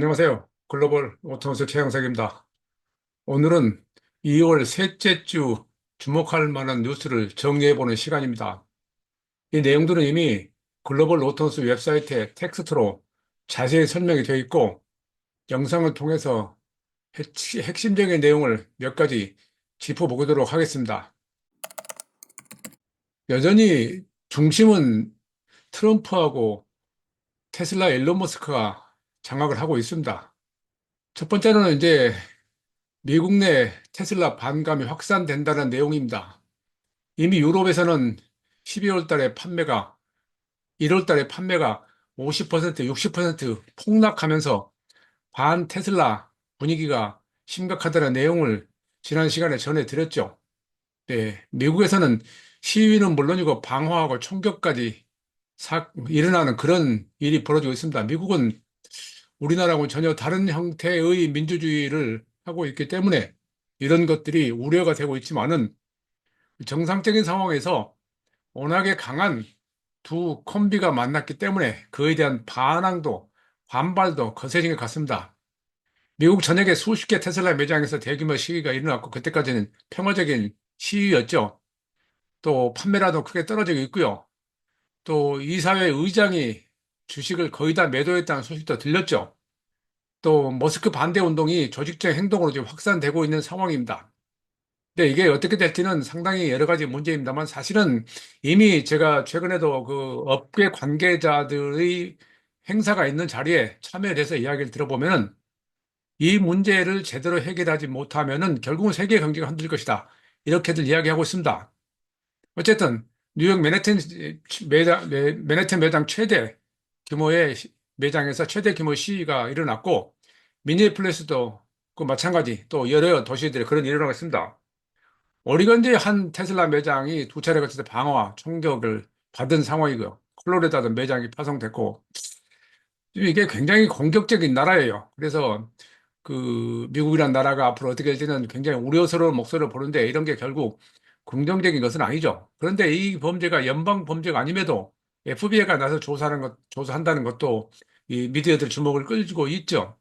안녕하세요. 글로벌 오토모스 최영석입니다. 오늘은 2월 셋째 주 주목할 만한 뉴스를 정리해보는 시간입니다. 이 내용들은 이미 글로벌 오토모스 웹사이트에 텍스트로 자세히 설명이 되어 있고, 영상을 통해서 핵심적인 내용을 몇 가지 짚어보도록 하겠습니다. 여전히 중심은 트럼프하고 테슬라 일론 머스크가 장악을 하고 있습니다. 첫 번째로는 이제 미국 내 테슬라 반감이 확산된다는 내용입니다. 이미 유럽에서는 12월 달에 판매가, 1월 달에 판매가 50%, 60% 폭락하면서 반 테슬라 분위기가 심각하다는 내용을 지난 시간에 전해드렸죠. 네, 미국에서는 시위는 물론이고 방화하고 총격까지 일어나는 그런 일이 벌어지고 있습니다. 미국은 우리나라하고 전혀 다른 형태의 민주주의를 하고 있기 때문에 이런 것들이 우려가 되고 있지만은 정상적인 상황에서 워낙에 강한 두 콤비가 만났기 때문에 그에 대한 반항도 반발도 거세진 것 같습니다. 미국 전역에 수십 개 테슬라 매장에서 대규모 시위가 일어났고 그때까지는 평화적인 시위였죠. 또 판매라도 크게 떨어지고 있고요. 또 이사회 의장이 주식을 거의 다 매도했다는 소식도 들렸죠. 또 머스크 반대 운동이 조직적 행동으로 지금 확산되고 있는 상황입니다. 근데 이게 어떻게 될지는 상당히 여러 가지 문제입니다만 사실은 이미 제가 최근에도 그 업계 관계자들의 행사가 있는 자리에 참여해서 이야기를 들어보면은 이 문제를 제대로 해결하지 못하면은 결국은 세계 경제가 흔들릴 것이다. 이렇게들 이야기하고 있습니다. 어쨌든 뉴욕 맨해튼 매장 최대 규모의 매장에서 최대 규모 시위가 일어났고 미니애폴리스도 그 마찬가지 또 여러 도시들에 그런 일이 일어나고 있습니다. 오리건주의 한 테슬라 매장이 두 차례 걸쳐서 방어와 총격을 받은 상황이고요. 콜로라도도 매장이 파손됐고 이게 굉장히 공격적인 나라예요. 그래서 그 미국이란 나라가 앞으로 어떻게 될지는 굉장히 우려스러운 목소리를 보는데 이런 게 결국 긍정적인 것은 아니죠. 그런데 이 범죄가 연방 범죄가 아님에도 FBI가 나서 조사한다는 것도 이 미디어들 주목을 끌고 있죠.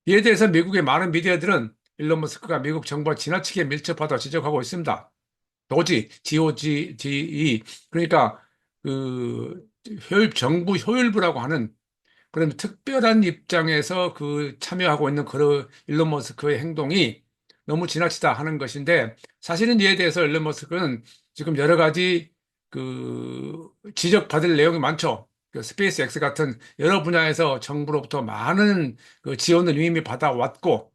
이에 대해서 미국의 많은 미디어들은 일론 머스크가 미국 정부와 지나치게 밀접하다고 지적하고 있습니다. DOGE, 그러니까 그 정부 효율부라고 하는 그런 특별한 입장에서 그 참여하고 있는 그 일론 머스크의 행동이 너무 지나치다 하는 것인데 사실은 이에 대해서 일론 머스크는 지금 여러 가지 그 지적받을 내용이 많죠. 그 스페이스 X 같은 여러 분야에서 정부로부터 많은 그 지원을 이미 받아왔고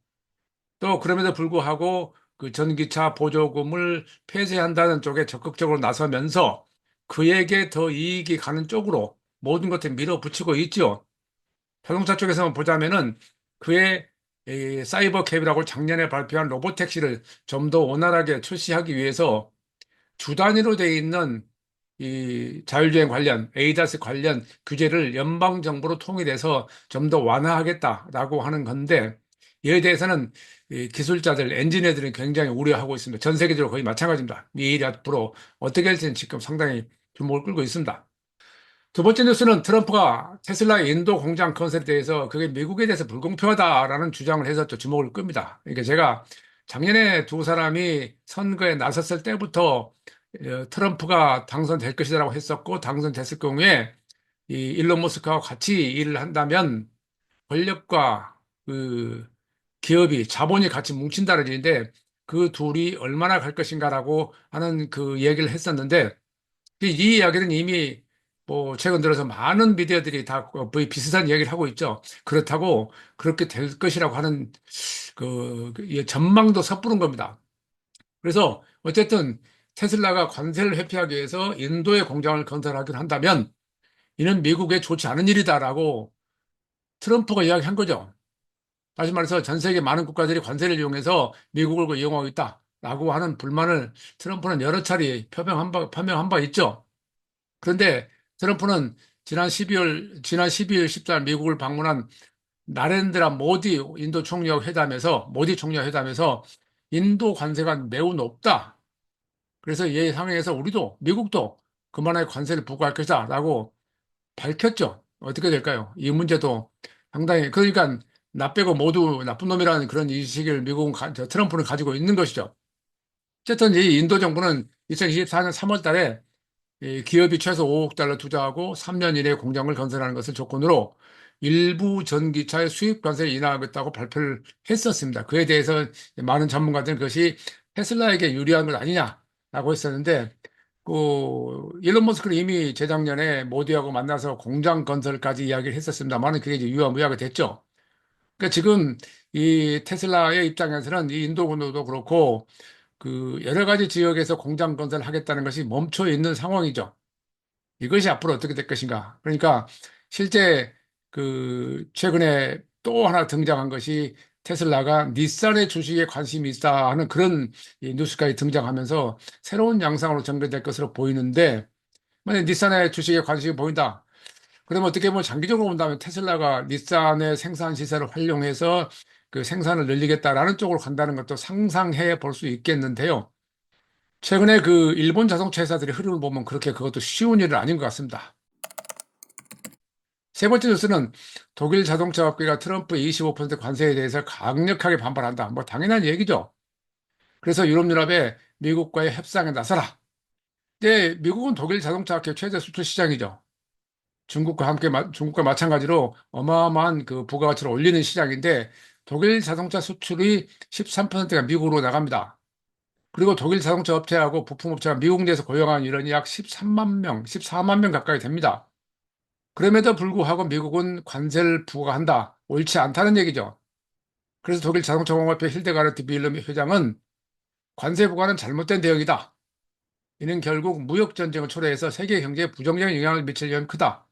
또 그럼에도 불구하고 그 전기차 보조금을 폐쇄한다는 쪽에 적극적으로 나서면서 그에게 더 이익이 가는 쪽으로 모든 것을 밀어붙이고 있죠. 자동차 쪽에서 보자면은 그의 이 사이버 캡이라고 작년에 발표한 로보택시를 좀 더 원활하게 출시하기 위해서 주 단위로 되어 있는 이 자율주행 관련, 에이다스 관련 규제를 연방 정부로 통일해서 좀 더 완화하겠다라고 하는 건데 이에 대해서는 이 기술자들, 엔지니어들은 굉장히 우려하고 있습니다. 전 세계적으로 거의 마찬가지입니다. 이 일이 앞으로 어떻게 될지는 지금 상당히 주목을 끌고 있습니다. 두 번째 뉴스는 트럼프가 테슬라의 인도 공장 건설에 대해서 그게 미국에 대해서 불공평하다라는 주장을 해서 또 주목을 끕니다. 그러니까 제가 작년에 두 사람이 선거에 나섰을 때부터 트럼프가 당선될 것이라고 했었고 당선됐을 경우에 이 일론 머스크와 같이 일을 한다면 권력과 그 기업이 자본이 같이 뭉친다는 얘기인데 그 둘이 얼마나 갈 것인가라고 하는 그 얘기를 했었는데 이 이야기는 이미 뭐 최근 들어서 많은 미디어들이 다 거의 비슷한 이야기를 하고 있죠. 그렇다고 그렇게 될 것이라고 하는 이 전망도 섣부른 겁니다. 그래서 어쨌든 테슬라가 관세를 회피하기 위해서 인도에 공장을 건설하기로 한다면 이는 미국에 좋지 않은 일이다라고 트럼프가 이야기한 거죠. 다시 말해서 전 세계 많은 국가들이 관세를 이용해서 미국을 이용하고 있다라고 하는 불만을 트럼프는 여러 차례 표명한 바 있죠. 그런데 트럼프는 지난 12월 14일 미국을 방문한 나렌드라 모디 인도 총리와 모디 총리와 회담에서 인도 관세가 매우 높다. 그래서 이 상황에서 미국도 그만한 관세를 부과할 것이다라고 밝혔죠. 어떻게 될까요? 이 문제도 상당히, 그러니까 나 빼고 모두 나쁜 놈이라는 그런 인식을 미국은 트럼프는 가지고 있는 것이죠. 어쨌든 이 인도 정부는 2024년 3월 달에 이 기업이 최소 5억 달러 투자하고 3년 이내에 공장을 건설하는 것을 조건으로 일부 전기차의 수입 관세를 인하하겠다고 발표를 했었습니다. 그에 대해서 많은 전문가들은 그것이 테슬라에게 유리한 것 아니냐라고 했었는데, 일론 머스크는 이미 재작년에 모디하고 만나서 공장 건설까지 이야기를 했었습니다만은 그게 이제 유야무야가 됐죠. 그러니까 지금 이 테슬라의 입장에서는 이 인도군도 그렇고 그 여러 가지 지역에서 공장 건설을 하겠다는 것이 멈춰 있는 상황이죠. 이것이 앞으로 어떻게 될 것인가. 그러니까 실제 그 최근에 또 하나 등장한 것이 테슬라가 닛산의 주식에 관심이 있다 하는 그런 이 뉴스까지 등장하면서 새로운 양상으로 전개될 것으로 보이는데, 만약 닛산의 주식에 관심이 보인다. 그러면 어떻게 보면 장기적으로 본다면 테슬라가 닛산의 생산 시설을 활용해서 그 생산을 늘리겠다라는 쪽으로 간다는 것도 상상해 볼 수 있겠는데요. 최근에 그 일본 자동차 회사들의 흐름을 보면 그렇게 그것도 쉬운 일은 아닌 것 같습니다. 세 번째 뉴스는 독일 자동차 업계가 트럼프의 25% 관세에 대해서 강력하게 반발한다. 뭐 당연한 얘기죠. 그래서 유럽연합에 미국과의 협상에 나서라. 근데 미국은 독일 자동차 업계 최대 수출 시장이죠. 중국과 마찬가지로 어마어마한 그 부가가치를 올리는 시장인데 독일 자동차 수출이 13%가 미국으로 나갑니다. 그리고 독일 자동차 업체하고 부품업체가 미국 내에서 고용한 인원이 약 13만 명, 14만 명 가까이 됩니다. 그럼에도 불구하고 미국은 관세를 부과한다. 옳지 않다는 얘기죠. 그래서 독일 자동차 공업회 hildegardt 빌름 회장은 관세 부과는 잘못된 대응이다. 이는 결국 무역 전쟁을 초래해서 세계 경제에 부정적인 영향을 미칠 위험이 크다.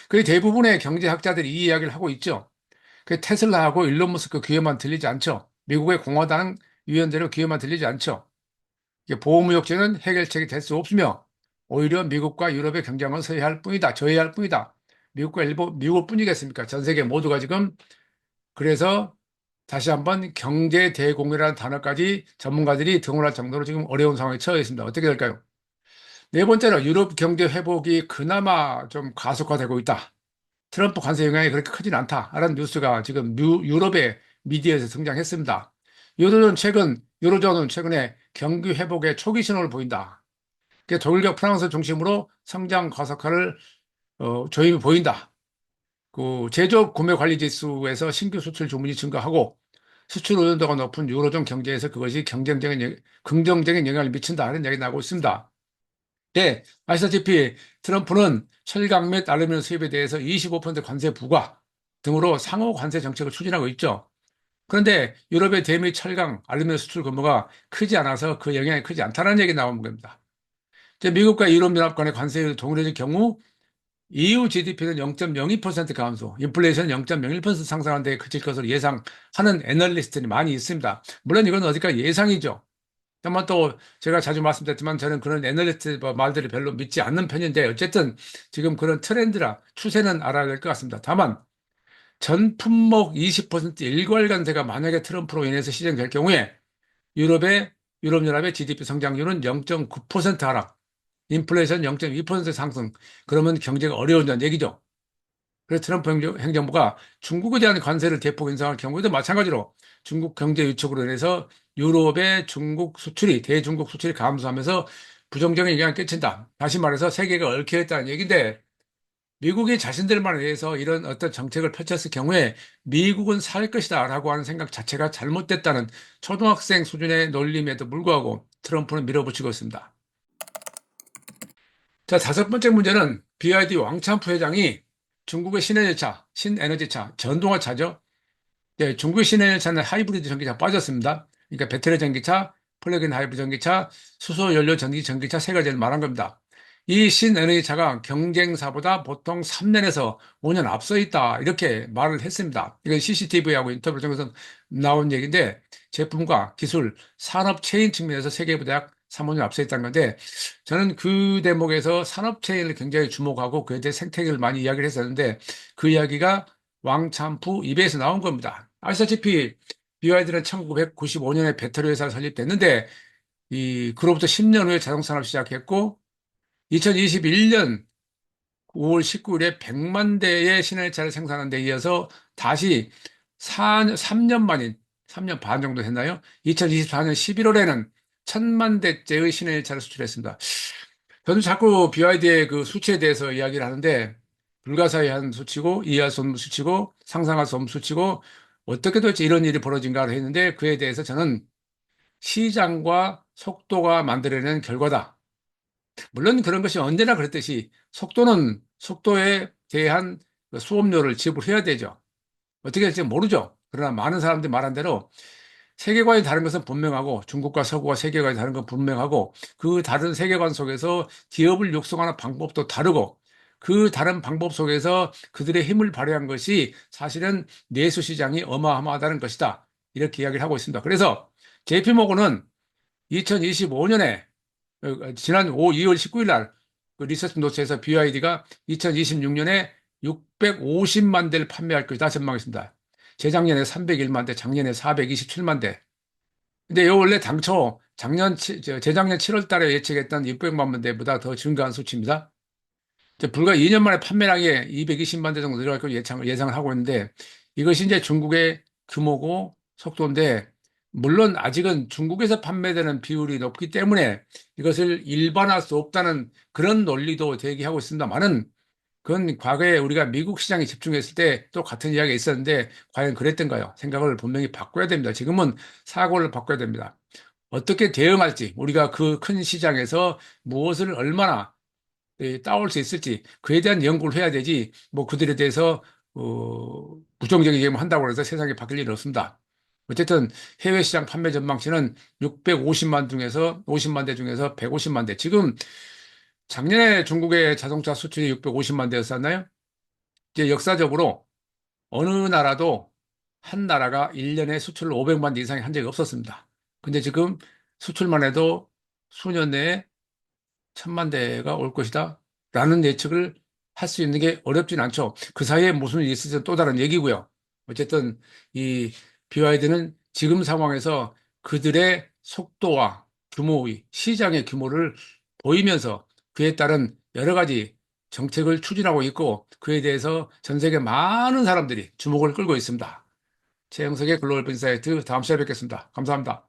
그 대부분의 경제학자들이 이 이야기를 하고 있죠. 그 테슬라하고 일론 머스크 귀에만 들리지 않죠. 미국의 공화당 위원들의 귀에만 들리지 않죠. 이게 보호무역제는 해결책이 될 수 없으며 오히려 미국과 유럽의 경쟁을 서해할 뿐이다. 저해할 뿐이다. 미국과 일본, 미국을 뿐이겠습니까? 전 세계 모두가 지금 그래서 다시 한번 경제 대공이라는 단어까지 전문가들이 등원할 정도로 지금 어려운 상황에 처해 있습니다. 어떻게 될까요? 네 번째로 유럽 경제 회복이 그나마 좀 가속화되고 있다. 트럼프 관세 영향이 그렇게 크진 않다라는 뉴스가 지금 유럽의 미디어에서 등장했습니다. 유로존은 최근에 경기 회복의 초기 신호를 보인다. 독일과 프랑스 중심으로 성장 가속화를 조짐이 보인다. 그 제조업 구매 관리 지수에서 신규 수출 주문이 증가하고 수출 의존도가 높은 유로존 경제에서 그것이 긍정적인 영향을 미친다는 얘기 나오고 있습니다. 네, 아시다시피 트럼프는 철강 및 알루미늄 수입에 대해서 25% 관세 부과 등으로 상호 관세 정책을 추진하고 있죠. 그런데 유럽의 대미 철강, 알루미늄 수출 규모가 크지 않아서 그 영향이 크지 않다는 얘기 나오는 겁니다. 이제 미국과 유럽연합 간의 관세율이 동일해질 경우 EU GDP는 0.02% 감소, 인플레이션은 0.01% 상승하는 데 그칠 것으로 예상하는 애널리스트들이 많이 있습니다. 물론 이건 어디까 예상이죠. 다만 또 제가 자주 말씀드렸지만 저는 그런 애널리스트 말들을 별로 믿지 않는 편인데 어쨌든 지금 그런 트렌드라 추세는 알아야 될 것 같습니다. 다만 전 품목 20% 일괄관세가 만약에 트럼프로 인해서 시행될 경우에 유럽의 유럽연합의 GDP 성장률은 0.9% 하락, 인플레이션 0.2% 상승. 그러면 경제가 어려운다는 얘기죠. 그래서 트럼프 행정부가 중국에 대한 관세를 대폭 인상할 경우에도 마찬가지로 중국 경제 위축으로 인해서 유럽의 대중국 수출이 감소하면서 부정적인 영향을 끼친다. 다시 말해서 세계가 얽혀있다는 얘기인데 미국이 자신들만 위해서 이런 어떤 정책을 펼쳤을 경우에 미국은 살 것이다 라고 하는 생각 자체가 잘못됐다는 초등학생 수준의 논림에도 불구하고 트럼프는 밀어붙이고 있습니다. 자, 다섯 번째 문제는 BYD 왕찬프 회장이 중국의 신에너지차, 전동화차죠. 네, 중국의 신에너지차는 하이브리드 전기차 빠졌습니다. 그러니까 배터리 전기차, 플러그인 하이브리드 전기차, 수소연료 전기차 세 가지를 말한 겁니다. 이 신에너지차가 경쟁사보다 보통 3년에서 5년 앞서 있다. 이렇게 말을 했습니다. 이건 CCTV하고 인터뷰를 통해서 나온 얘기인데 제품과 기술, 산업 체인 측면에서 세계보다 약 3, 5년 앞서 있다는 건데 저는 그 대목에서 산업 체인을 굉장히 주목하고 그에 대해 생태계를 많이 이야기를 했었는데 그 이야기가 왕찬프 입에서 나온 겁니다. 아시다시피 BYD는 1995년에 배터리 회사가 설립됐는데 그로부터 10년 후에 자동차 산업 시작했고 2021년 5월 19일에 100만 대의 신해차를 생산한 데 이어서 다시 3년 만인, 3년 반 정도 됐나요? 2024년 11월에는 1,000만 대째의 신의 일차를 수출했습니다. 저는 자꾸 BYD의 그 수치에 대해서 이야기를 하는데, 불가사의한 수치고, 이해할 수 없는 수치고, 상상할 수 없는 수치고, 어떻게 도대체 이런 일이 벌어진가를 했는데, 그에 대해서 저는 시장과 속도가 만들어낸 결과다. 물론 그런 것이 언제나 그랬듯이 속도는 속도에 대한 그 수업료를 지불해야 되죠. 어떻게 될지 모르죠. 그러나 많은 사람들이 말한 대로 세계관이 다른 것은 분명하고 중국과 서구와 세계관이 다른 건 분명하고 그 다른 세계관 속에서 기업을 육성하는 방법도 다르고 그 다른 방법 속에서 그들의 힘을 발휘한 것이 사실은 내수 시장이 어마어마하다는 것이다. 이렇게 이야기를 하고 있습니다. 그래서 JP모건은 2025년에 지난 2월 19일 날그 리서치 노트에서 BYD가 2026년에 650만 대를 판매할 것이다 전망했습니다. 재작년에 301만 대, 작년에 427만 대. 근데 요 원래 당초 재작년 7월 달에 예측했던 600만 대보다 더 증가한 수치입니다. 이제 불과 2년 만에 판매량이 220만 대 정도 늘어날 것으로 예상을 하고 있는데 이것이 이제 중국의 규모고 속도인데 물론 아직은 중국에서 판매되는 비율이 높기 때문에 이것을 일반화할 수 없다는 그런 논리도 제기하고 있습니다만은 그건 과거에 우리가 미국 시장에 집중했을 때 또 같은 이야기가 있었는데 과연 그랬던가요? 생각을 분명히 바꿔야 됩니다. 지금은 사고를 바꿔야 됩니다. 어떻게 대응할지 우리가 그 큰 시장에서 무엇을 얼마나 따올 수 있을지 그에 대한 연구를 해야 되지 뭐 그들에 대해서 부정적인 얘기만 한다고 해서 세상이 바뀔 일은 없습니다. 어쨌든 해외 시장 판매 전망치는 650만 중에서 50만 대 중에서 150만 대. 지금 작년에 중국의 자동차 수출이 650만 대였었나요? 이제 역사적으로 어느 나라도 한 나라가 1년에 수출을 500만 대 이상이 한 적이 없었습니다. 근데 지금 수출만 해도 수년 내에 1,000만 대가 올 것이다. 라는 예측을 할 수 있는 게 어렵진 않죠. 그 사이에 무슨 일이 있을지 또 다른 얘기고요. 어쨌든 이 BYD는 지금 상황에서 그들의 속도와 규모의 시장의 규모를 보이면서 그에 따른 여러 가지 정책을 추진하고 있고 그에 대해서 전 세계 많은 사람들이 주목을 끌고 있습니다. 최영석의 글로벌 인사이트 다음 시간에 뵙겠습니다. 감사합니다.